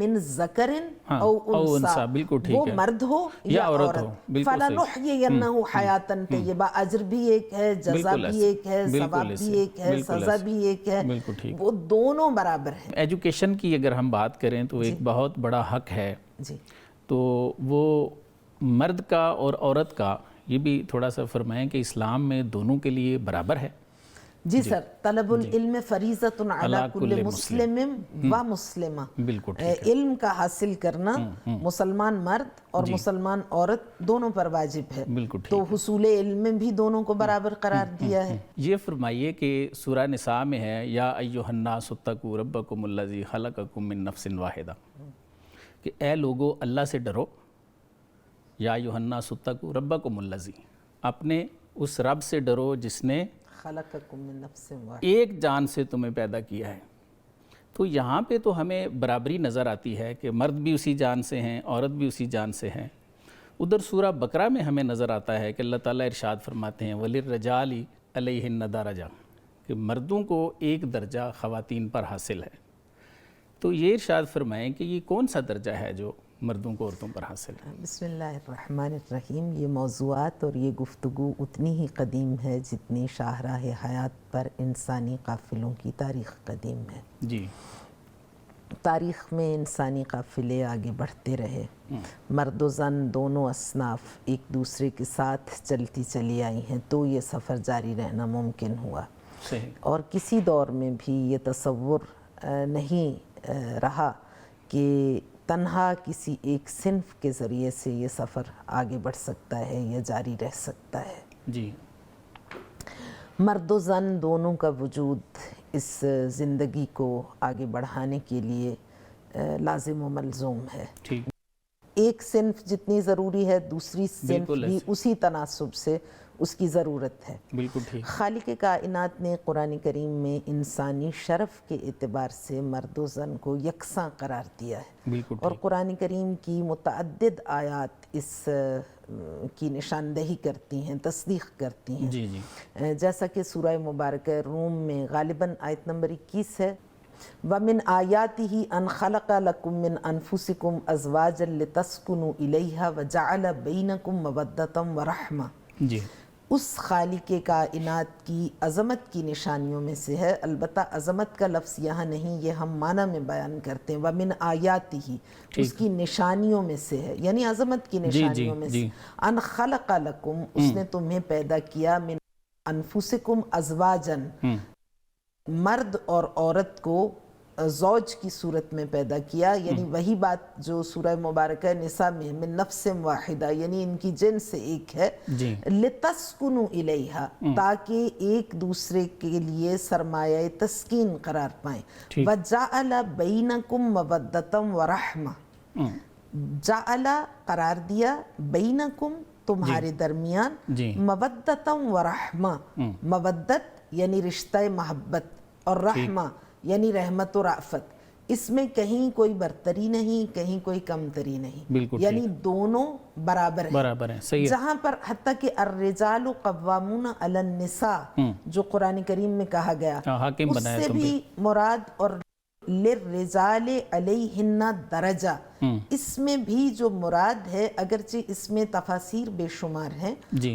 من ذکر او انثى، بالکل ٹھیک وہ ہے، مرد ہو یا عورت، بالکل صحیح، فَلَنُحْيِيَنَّهُ حَيَاةً طَيِّبَةً، اجر بھی ایک ہے، جزا بھی ایک ہے، ثواب بھی ایک ہے، سزا بھی ایک ہے، بالکل ٹھیک۔ وہ دونوں برابر ہیں۔ ایجوکیشن کی اگر ہم بات کریں تو ایک بہت بڑا حق ہے، جی تو وہ مرد کا اور عورت کا یہ بھی تھوڑا سا فرمائیں کہ اسلام میں دونوں کے لیے برابر ہے؟ جی سر، طلب العلم فریضۃ علی کل مسلم و مسلمہ، بالکل ٹھیک ہے، علم کا حاصل کرنا مسلمان مرد اور مسلمان عورت دونوں پر واجب ہے، بالکل ٹھیک تو حصول علم میں بھی دونوں کو برابر قرار دیا ہے۔ یہ فرمائیے کہ سورہ نساء میں ہے یا ایھا الناس اتقوا ربکم الذی خلقکم من نفس واحدہ، کہ اے لوگو اللہ سے ڈرو، یا ایھا الناس اتقوا ربکم الذی، اپنے اس رب سے ڈرو جس نے خلقکم من نفس واحدہ، ایک جان سے تمہیں پیدا کیا ہے۔ تو یہاں پہ تو ہمیں برابری نظر آتی ہے کہ مرد بھی اسی جان سے ہیں، عورت بھی اسی جان سے ہیں۔ ادھر سورہ بقرہ میں ہمیں نظر آتا ہے کہ اللہ تعالیٰ ارشاد فرماتے ہیں وَلِلرِّجَالِ عَلَيْهِنَّ دَرَجَةٌ، کہ مردوں کو ایک درجہ خواتین پر حاصل ہے۔ تو یہ ارشاد فرمائیں کہ یہ کون سا درجہ ہے جو مردوں کو عورتوں پر حاصل ہے؟ بسم اللہ الرحمن الرحیم۔ یہ موضوعات اور یہ گفتگو اتنی ہی قدیم ہے جتنی شاہراہ حیات پر انسانی قافلوں کی تاریخ قدیم ہے۔ جی، تاریخ میں انسانی قافلے آگے بڑھتے رہے، مرد و زن دونوں اصناف ایک دوسرے کے ساتھ چلتی چلی آئی ہیں، تو یہ سفر جاری رہنا ممکن ہوا، صحیح، اور کسی دور میں بھی یہ تصور نہیں رہا کہ تنہا کسی ایک صنف کے ذریعے سے یہ سفر آگے بڑھ سکتا ہے یا جاری رہ سکتا ہے۔ جی، مرد و زن دونوں کا وجود اس زندگی کو آگے بڑھانے کے لیے لازم و ملزوم ہے۔ ٹھیک، ایک صنف جتنی ضروری ہے دوسری صنف بھی اسی تناسب سے اس کی ضرورت ہے۔ بالکل ٹھیک، خالق کائنات نے قرآن کریم میں انسانی شرف کے اعتبار سے مرد و زن کو یکساں قرار دیا ہے، بالکل اور ٹھیک، قرآن کریم کی متعدد آیات اس کی نشاندہی کرتی ہیں، تصدیق کرتی ہیں۔ جی جی، جیسا کہ سورہ مبارکہ روم میں غالباً آیت نمبر 21 ہے، وَمِنْ آيَاتِهِ أَنْ خَلَقَ لَكُم مِّنْ أَنفُسِكُمْ أَزْوَاجًا لِتَسْكُنُوا إِلَيْهَا وَجَعَلَ بَيْنَكُم مَّوَدَّةً وَرَحْمَةً۔ جی، اس خالق کائنات کی عظمت کی نشانیوں میں سے ہے، البتہ عظمت کا لفظ یہاں نہیں، یہ ہم معنی میں بیان کرتے ہیں، وَمِنْ آيَاتِهِ، اس کی نشانیوں میں سے ہے، یعنی عظمت کی نشانیوں میں سے، ان خلق لکم، اس نے تمہیں پیدا کیا، من انفسکم ازواجن، مرد اور عورت کو زوج کی صورت میں پیدا کیا، یعنی وہی بات جو سورہ مبارکہ نساء میں من نفس واحدہ، یعنی ان کی جنس سے ایک ہے، لتسکنوا الیہا، تاکہ ایک دوسرے کے لیے سرمایہ تسکین قرار پائیں، وجعل بینکم مودۃ ورحمہ، جعل قرار دیا، بینکم تمہارے درمیان، مودۃ ورحمہ، مودت یعنی رشتہ محبت، اور رحمہ یعنی رحمت و رأفت، اس میں کہیں کوئی برتری نہیں، کہیں کوئی کمتری نہیں، یعنی دونوں برابر ہیں۔ جہاں پر حتیٰ کہ الرجال قوامون علی النساء جو قرآن کریم میں کہا گیا، اس سے بھی مراد، اور للرجال علیہن درجہ، اس میں بھی جو مراد ہے، اگرچہ اس میں تفاسیر بے شمار ہیں،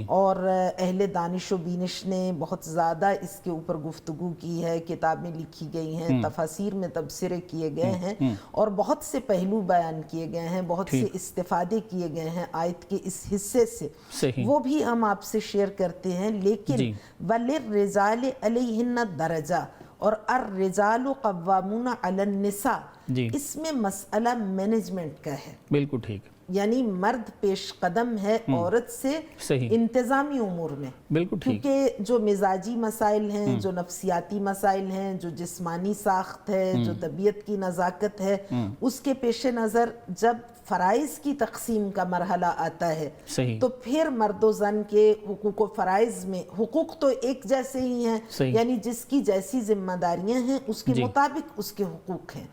اور اہل دانش و بینش نے بہت زیادہ اس کے اوپر گفتگو کی ہے، کتابیں لکھی گئی ہیں، تفاسیر میں تبصرے کیے گئے ہیں، اور بہت سے پہلو بیان کیے گئے ہیں، بہت سے استفادے کیے گئے ہیں آیت کے اس حصے سے، وہ بھی ہم آپ سے شیئر کرتے ہیں۔ لیکن وَلِلرِّجَالِ عَلَيْهِنَّ درجہ اور الرجال قوامون علی النساء، اس میں مسئلہ مینجمنٹ کا ہے، بالکل ٹھیک، یعنی مرد پیش قدم ہے عورت سے انتظامی امور میں، کیونکہ جو مزاجی مسائل ہیں، جو نفسیاتی مسائل ہیں، جو جسمانی ساخت ہے، جو طبیعت کی نزاکت ہے، اس کے پیش نظر جب فرائض کی تقسیم کا مرحلہ آتا ہے تو پھر مرد و زن کے حقوق و فرائض میں، حقوق تو ایک جیسے ہی ہیں، یعنی جس کی جیسی ذمہ داریاں ہیں اس کے مطابق اس کے حقوق ہیں،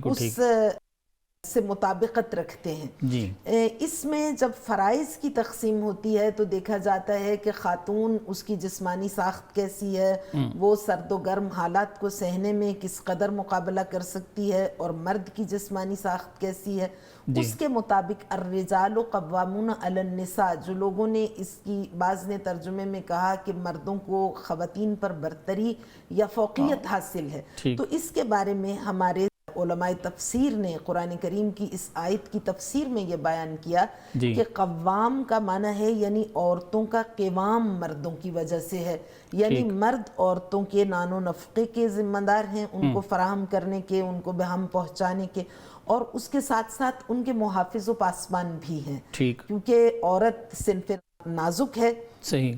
اس سے مطابقت رکھتے ہیں. جی اس میں جب فرائض کی تقسیم ہوتی ہے تو دیکھا جاتا ہے کہ خاتون اس کی جسمانی ساخت کیسی ہے, وہ سرد و گرم حالات کو سہنے میں کس قدر مقابلہ کر سکتی ہے, اور مرد کی جسمانی ساخت کیسی ہے. اس کے مطابق الرجال قوامون علی النساء, جو لوگوں نے اس کی بعض نے ترجمے میں کہا کہ مردوں کو خواتین پر برتری یا فوقیت حاصل ہے, تو اس کے بارے میں ہمارے علماء تفسیر نے قرآن کریم کی اس آیت کی تفسیر میں یہ بیان کیا کہ قوام کا معنی ہے یعنی عورتوں کا قوام مردوں کی وجہ سے ہے, یعنی مرد عورتوں کے نان و نفقے کے ذمہ دار ہیں, ان کو فراہم کرنے کے, ان کو بہم پہنچانے کے, اور اس کے ساتھ ساتھ ان کے محافظ و پاسبان بھی ہیں, کیونکہ عورت صنف نازک ہے. صحیح.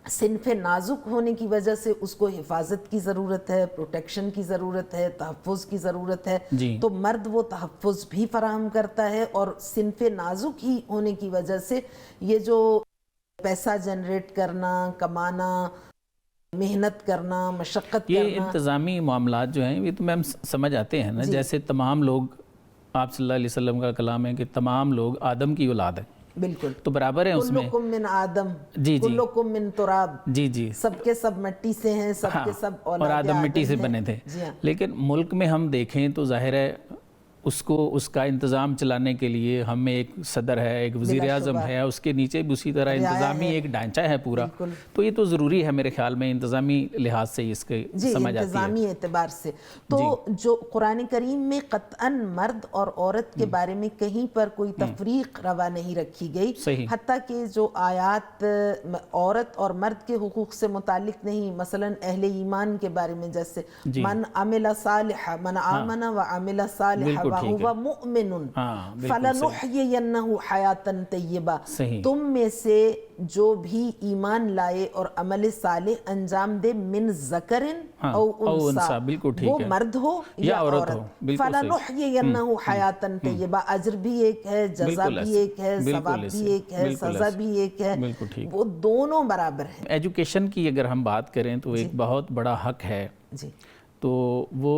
صنف نازک ہونے کی وجہ سے اس کو حفاظت کی ضرورت ہے, پروٹیکشن کی ضرورت ہے, تحفظ کی ضرورت ہے. تو مرد وہ تحفظ بھی فراہم کرتا ہے, اور صنف نازک ہی ہونے کی وجہ سے یہ جو پیسہ جنریٹ کرنا, کمانا, محنت کرنا, مشقت کرنا, یہ انتظامی معاملات جو ہیں یہ تو میم سمجھ آتے ہیں نا. جیسے تمام لوگ, آپ صلی اللہ علیہ وسلم کا کلام ہے کہ تمام لوگ آدم کی اولاد ہیں, بالکل تو برابر ہیں اس میں. کلکم من آدم کلکم من تراب, جی سب کے سب مٹی سے ہیں, سب کے سب اولاد اور آدم مٹی سے بنے تھے. لیکن ملک میں ہم دیکھیں تو ظاہر ہے اس کا انتظام چلانے کے لیے ہمیں ایک صدر ہے, ایک وزیر اعظم ہے, اس کے نیچے بھی اسی طرح انتظامی ایک ڈھانچہ ہے پورا. تو یہ تو ضروری ہے میرے خیال میں انتظامی لحاظ سے اس کے سمجھ آتی ہے, انتظامی اعتبار سے. تو جو قرآن کریم میں قطعاً مرد اور عورت کے بارے میں کہیں پر کوئی تفریق روا نہیں رکھی گئی, حتیٰ کہ جو آیات عورت اور مرد کے حقوق سے متعلق نہیں, مثلا اہل ایمان کے بارے میں جیسے من عمل صالحا, من آمن وعمل صالحا وَهُوَ مُؤْمِنٌ فَلَنُحْيِيَنَّهُ حَيَاةً طَيِّبَةً, تم میں سے جو بھی ایمان لائے اور عمل صالح انجام دے, من ذکر او انثى, وہ مرد ہو یا عورت, فَلَنُحْيِيَنَّهُ حَيَاةً طَيِّبَةً, اجر بھی ایک ہے, جزا بھی ایک ہے, ثواب بھی ایک ہے, سزا بھی ایک ہے, وہ دونوں برابر ہیں. ایجوکیشن کی اگر ہم بات کریں تو ایک بہت بڑا حق ہے, تو وہ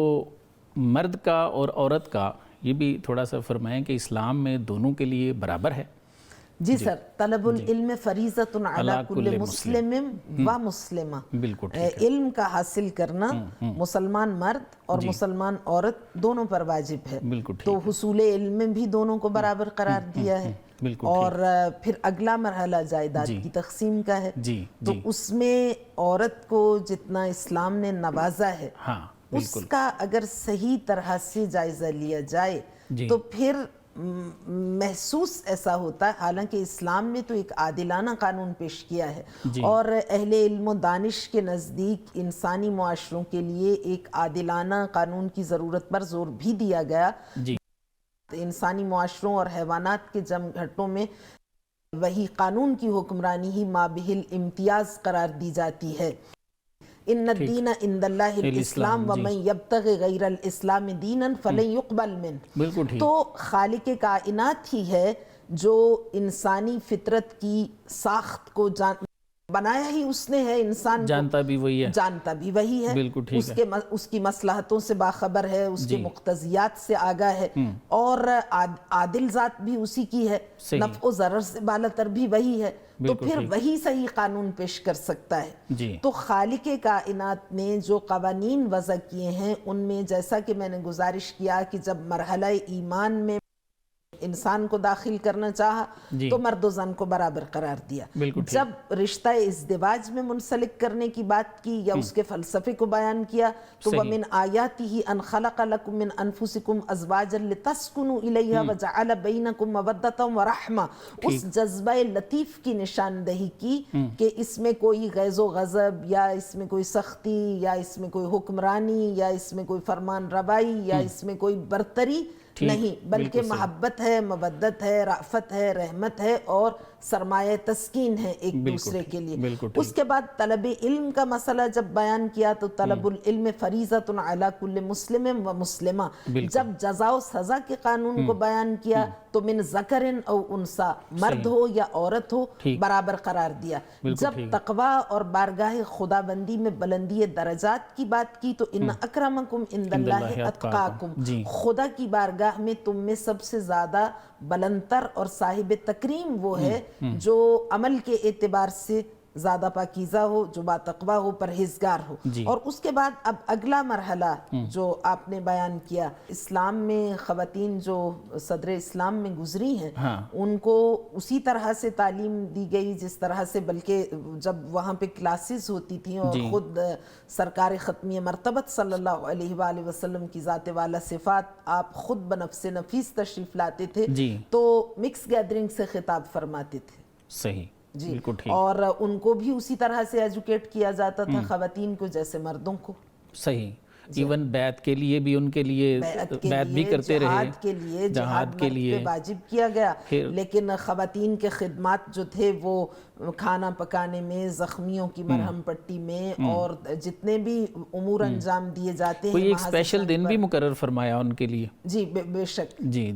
مرد کا اور عورت کا, یہ بھی تھوڑا سا فرمائیں کہ اسلام میں دونوں کے لیے برابر ہے. جی سر, طلب العلم فریضۃ علی کل مسلم و مسلمہ, علم کا حاصل کرنا مسلمان مرد اور مسلمان عورت دونوں پر واجب ہے. تو حصول علم میں بھی دونوں کو برابر قرار دیا ہے. اور پھر اگلا مرحلہ جائیداد کی تقسیم کا ہے, تو اس میں عورت کو جتنا اسلام نے نوازا ہے اس کا اگر صحیح طرح سے جائزہ لیا جائے تو پھر محسوس ایسا ہوتا ہے, حالانکہ اسلام نے تو ایک عادلانہ قانون پیش کیا ہے, اور اہل علم و دانش کے نزدیک انسانی معاشروں کے لیے ایک عادلانہ قانون کی ضرورت پر زور بھی دیا گیا. انسانی معاشروں اور حیوانات کے جم گھٹوں میں وہی قانون کی حکمرانی ہی مابہل امتیاز قرار دی جاتی ہے. ان الدین عند اللہ الاسلام ومن یبتغی غیر الاسلام دینا فلن یقبل منہ. تو خالق کائنات ہی ہے جو انسانی فطرت کی ساخت کو بنایا ہی اس نے ہے, انسان جانتا بھی وہی ہے, جانتا بھی وہی ہے, اس کی مصلحتوں سے باخبر ہے, اس کے مقتضیات سے آگاہ ہے, اور عادل ذات بھی اسی کی ہے, نفع و ضرر سے بالاتر بھی وہی ہے, تو پھر وہی صحیح قانون پیش کر سکتا ہے. تو خالق کائنات نے جو قوانین وضع کیے ہیں ان میں جیسا کہ میں نے گزارش کیا کہ جب مرحلہ ایمان میں انسان کو داخل کرنا چاہا تو مرد و زن کو برابر قرار دیا. جب رشتہ ازدواج میں منسلک کرنے کی بات کی یا اس کے فلسفے کو بیان کیا تو وَمِنْ آیَاتِهِ أَنْ خَلَقَ لَكُم مِّنْ أَنفُسِكُمْ أَزْوَاجًا لِتَسْكُنُوا إِلَيْهَا وَجَعَلَ بَيْنَكُمْ مَوَدَّةً وَرَحْمَةً, اس جذبہ لطیف کی نشاندہی کی کہ اس میں کوئی غیظ و غضب یا اس میں کوئی سختی یا اس میں کوئی حکمرانی یا اس میں کوئی فرمان روائی یا اس میں کوئی برتری نہیں, بلکہ محبت ہے, مودت ہے, رأفت ہے, رحمت ہے اور سرمایہ تسکین ہے ایک دوسرے کے لیے. اس کے بعد طلب علم کا مسئلہ جب بیان کیا تو طلب العلم فریضۃ علی کل مسلم و مسلمہ, جب جزا و سزا کے قانون کو بیان کیا تو من ذکر او انثیٰ, مرد ہو یا عورت ہو, برابر قرار دیا. جب تقوی اور بارگاہ خدا بندی میں بلندی درجات کی بات کی تو ان اکرمکم عند اللہ اتقاکم, خدا کی بارگاہ نگاہ میں تم میں سب سے زیادہ بلندتر اور صاحب تکریم وہ ہے جو عمل کے اعتبار سے زیادہ پاکیزہ ہو، جو باتقویٰ ہو، پرہیزگار ہو. اور اس کے بعد اب اگلا مرحلہ جو آپ نے بیان کیا، اسلام میں خواتین جو صدر اسلام میں گزری ہیں ان کو اسی طرح سے تعلیم دی گئی جس طرح سے، بلکہ جب وہاں پہ کلاسز ہوتی تھیں اور خود سرکار ختمی مرتبت صلی اللہ علیہ وآلہ وسلم کی ذات والا صفات آپ خود بنفس نفیس تشریف لاتے تھے تو مکس گیدرنگ سے خطاب فرماتے تھے. صحیح جی، اور ان کو بھی اسی طرح سے ایجوکیٹ کیا جاتا تھا خواتین کو جیسے مردوں کو. صحیح. ایون بیعت کے لیے بھی ان کے لیے بیعت بھی کرتے رہے، جہاد کے لیے، جہاد مرد پہ واجب کیا گیا، لیکن خواتین کے خدمات جو تھے وہ کھانا پکانے میں، زخمیوں کی مرہم پٹی میں، اور جتنے بھی امور انجام دیے جاتے ہیں. کوئی ایک اسپیشل دن بھی مقرر فرمایا ان کے لیے؟ جی بے شک. جی.